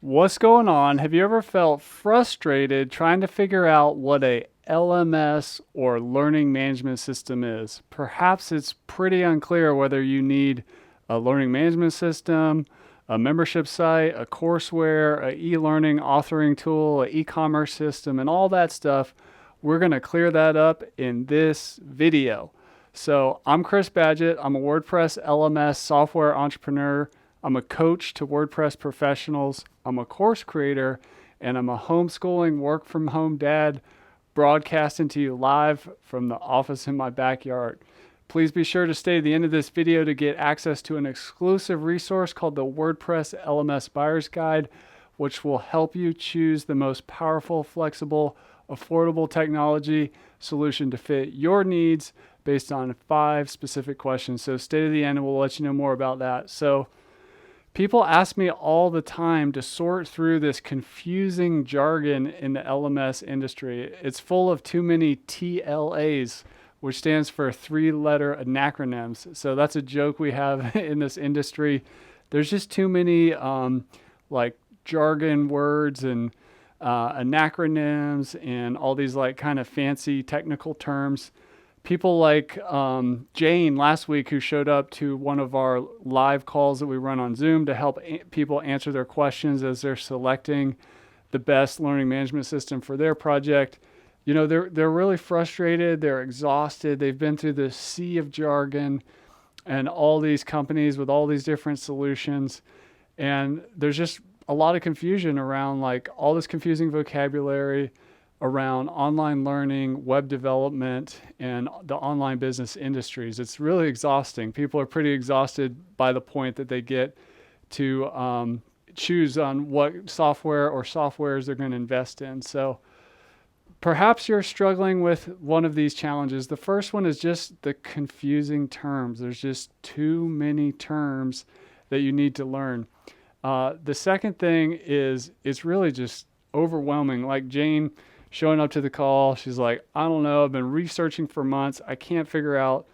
What's going on? Have you ever felt frustrated trying to figure out what a LMS or learning management system is? Perhaps it's pretty unclear whether you need a learning management system, a membership site, a courseware, a e-learning authoring tool, an e-commerce system, and all that stuff. We're going to clear that up in this video. So I'm Chris Badgett. I'm a WordPress LMS software entrepreneur. I'm a coach to WordPress professionals. I'm a course creator, and I'm a homeschooling work from home dad broadcasting to you live from the office in my backyard. Please be sure to stay to the end of this video to get access to an exclusive resource called the WordPress LMS Buyer's Guide, which will help you choose the most powerful, flexible, affordable technology solution to fit your needs based on 5 specific questions. So stay to the end and we'll let you know more about that. So people ask me all the time to sort through this confusing jargon in the LMS industry. It's full of too many TLAs, which stands for 3-letter acronyms. So that's a joke we have in this industry. There's just too many like jargon words and acronyms and all these like kind of fancy technical terms. People like Jane last week, who showed up to one of our live calls that we run on Zoom to help people answer their questions as they're selecting the best learning management system for their project. You know, they're really frustrated. They're exhausted. They've been through this sea of jargon and all these companies with all these different solutions. And there's just a lot of confusion around like all this confusing vocabulary around online learning, web development, and the online business industries. It's really exhausting. People are pretty exhausted by the point that they get to choose on what software or softwares they're going to invest in. So perhaps you're struggling with one of these challenges. The first one is just the confusing terms. There's just too many terms that you need to learn. The second thing is it's really just overwhelming. Like Jane showing up to the call, she's like, I don't know, I've been researching for months. I can't figure out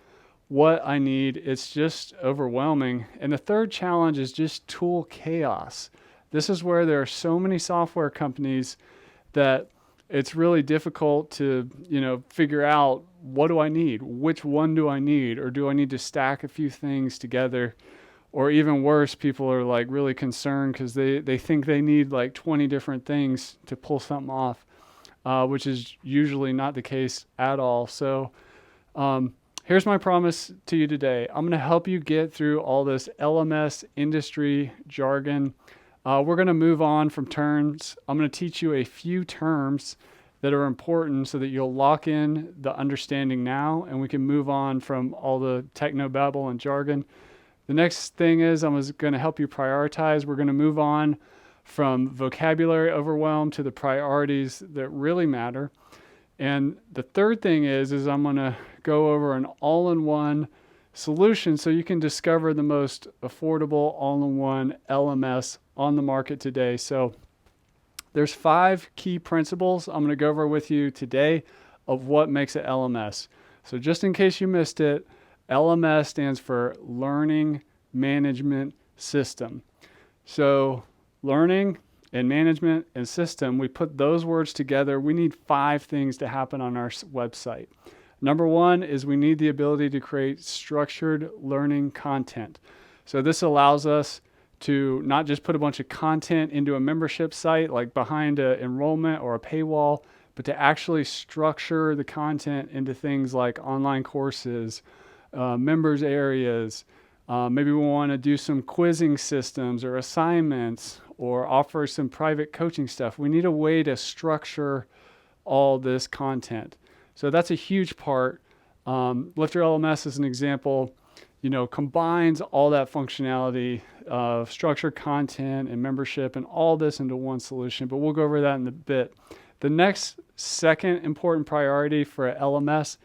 what I need. It's just overwhelming. And the third challenge is just tool chaos. This is where there are so many software companies that it's really difficult to, figure out, what do I need? Which one do I need? Or do I need to stack a few things together? Or even worse, people are like really concerned because they think they need like 20 different things to pull something off. Which is usually not the case at all. So here's my promise to you today. I'm going to help you get through all this LMS industry jargon. We're going to move on from terms. I'm going to teach you a few terms that are important so that you'll lock in the understanding now, and we can move on from all the technobabble and jargon. The next thing is I'm going to help you prioritize. We're going to move on from vocabulary overwhelm to the priorities that really matter. And the third thing is I'm going to go over an all-in-one solution so you can discover the most affordable all-in-one LMS on the market today. So there's 5 key principles I'm going to go over with you today of what makes an LMS. So just in case you missed it, LMS stands for Learning Management System. So learning and management and system, we put those words together. We need 5 things to happen on our website. Number 1 is we need the ability to create structured learning content. So this allows us to not just put a bunch of content into a membership site like behind an enrollment or a paywall, but to actually structure the content into things like online courses, members areas. Maybe we want to do some quizzing systems or assignments or offer some private coaching stuff. We need a way to structure all this content. So that's a huge part. Lifter LMS is an example, combines all that functionality of structured content and membership and all this into one solution, but we'll go over that in a bit. The next second important priority for a LMS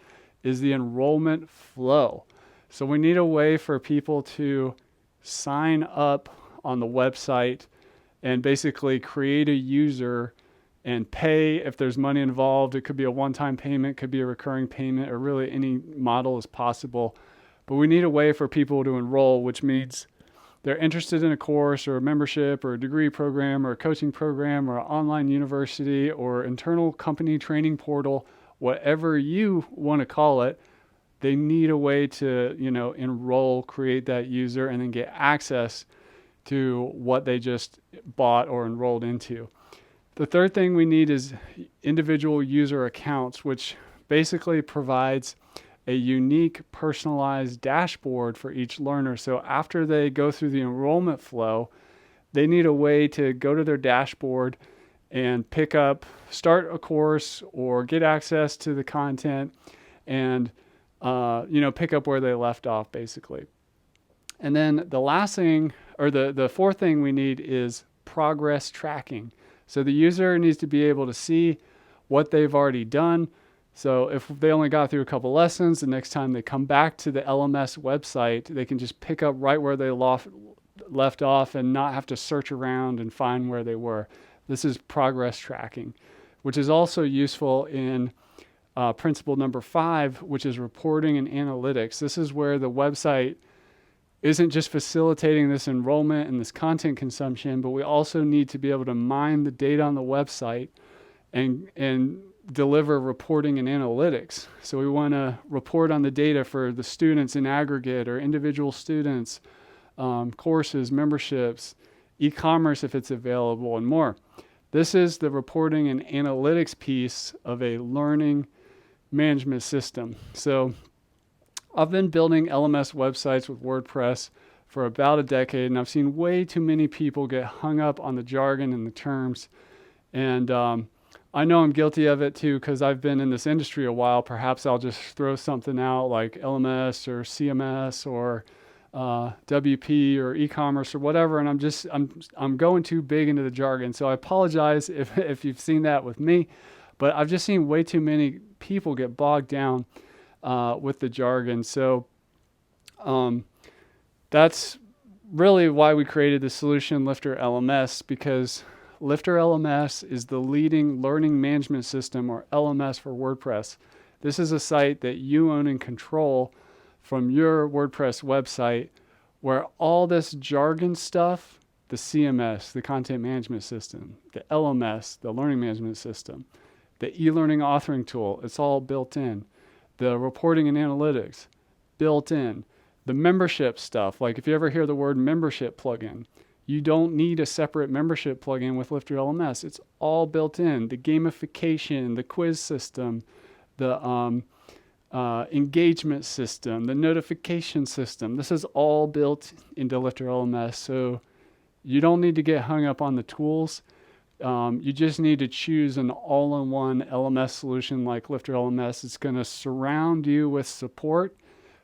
is the enrollment flow. So we need a way for people to sign up on the website and basically create a user and pay if there's money involved. It could be a one-time payment, could be a recurring payment, or really any model is possible. But we need a way for people to enroll, which means they're interested in a course or a membership or a degree program or a coaching program or an online university or internal company training portal, whatever you want to call it, they need a way to, enroll, create that user, and then get access to what they just bought or enrolled into. The third thing we need is individual user accounts, which basically provides a unique personalized dashboard for each learner. So after they go through the enrollment flow, they need a way to go to their dashboard and start a course or get access to the content and, pick up where they left off basically. And then the last thing, or the fourth thing we need is progress tracking. So the user needs to be able to see what they've already done. So if they only got through a couple lessons, the next time they come back to the LMS website, they can just pick up right where they left off and not have to search around and find where they were. This is progress tracking, which is also useful in principle number 5, which is reporting and analytics. This is where the website isn't just facilitating this enrollment and this content consumption, but we also need to be able to mine the data on the website and deliver reporting and analytics. So we want to report on the data for the students in aggregate or individual students, courses, memberships, e-commerce if it's available, and more. This is the reporting and analytics piece of a learning management system. So I've been building LMS websites with WordPress for about a decade, and I've seen way too many people get hung up on the jargon and the terms. And I know I'm guilty of it too, because I've been in this industry a while. Perhaps I'll just throw something out like LMS or CMS or WP or e-commerce or whatever, and I'm going too big into the jargon. So I apologize if you've seen that with me, but I've just seen way too many people get bogged down with the jargon. So that's really why we created the solution Lifter LMS, because Lifter LMS is the leading learning management system, or LMS, for WordPress. This is a site that you own and control from your WordPress website, where all this jargon stuff, the CMS, the content management system, the LMS, the learning management system, the e-learning authoring tool, it's all built in. The reporting and analytics, built in. The membership stuff, like if you ever hear the word membership plugin, you don't need a separate membership plugin with Lifter LMS. It's all built in. The gamification, the quiz system, the engagement system, the notification system. This is all built into Lifter LMS. So you don't need to get hung up on the tools. You just need to choose an all-in-one LMS solution like Lifter LMS. It's going to surround you with support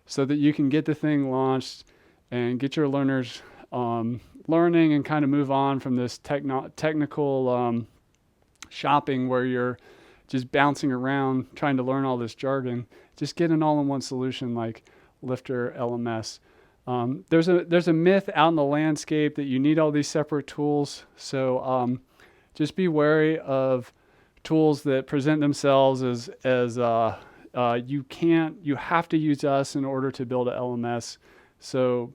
so that you can get the thing launched and get your learners learning and kind of move on from this technical shopping where you're just bouncing around trying to learn all this jargon. Just get an all-in-one solution like Lifter LMS. There's a myth out in the landscape that you need all these separate tools. So just be wary of tools that present themselves as you have to use us in order to build a LMS. So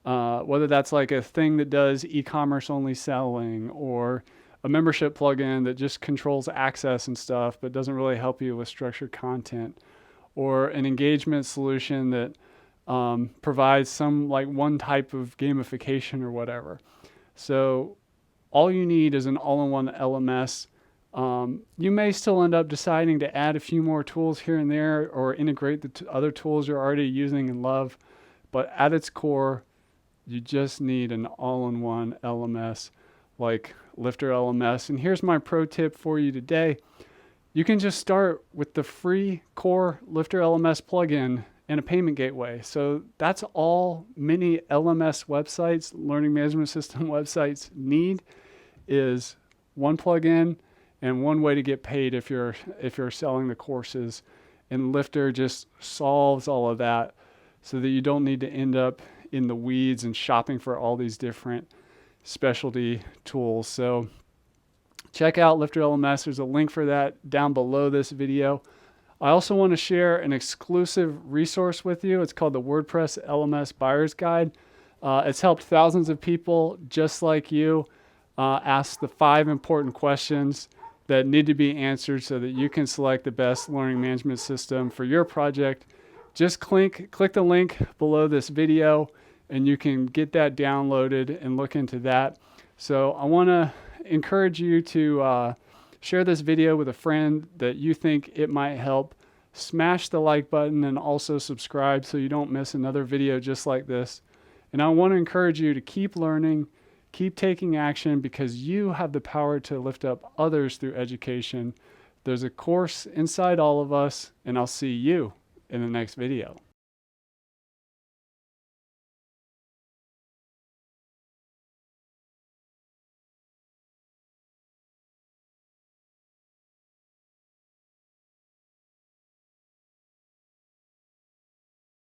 whether that's like a thing that does e-commerce only selling, or a membership plugin that just controls access and stuff but doesn't really help you with structured content, or an engagement solution that provides some like one type of gamification or whatever. So all you need is an all-in-one LMS. You may still end up deciding to add a few more tools here and there or integrate the other tools you're already using and love, but at its core, you just need an all-in-one LMS like Lifter LMS. And here's my pro tip for you today. You can just start with the free core Lifter LMS plugin and a payment gateway. So that's all many LMS websites, learning management system websites, need, is one plugin and one way to get paid if you're selling the courses. And Lifter just solves all of that so that you don't need to end up in the weeds and shopping for all these different specialty tools. So check out Lifter LMS. There's a link for that down below this video. I also want to share an exclusive resource with you. It's called the WordPress LMS Buyer's Guide. It's helped thousands of people just like you ask the 5 important questions that need to be answered so that you can select the best learning management system for your project. Just click the link below this video and you can get that downloaded and look into that. So I want to encourage you to share this video with a friend that you think it might help. Smash the like button and also subscribe so you don't miss another video just like this. And I want to encourage you to keep learning, keep taking action, because you have the power to lift up others through education. There's a course inside all of us, and I'll see you in the next video.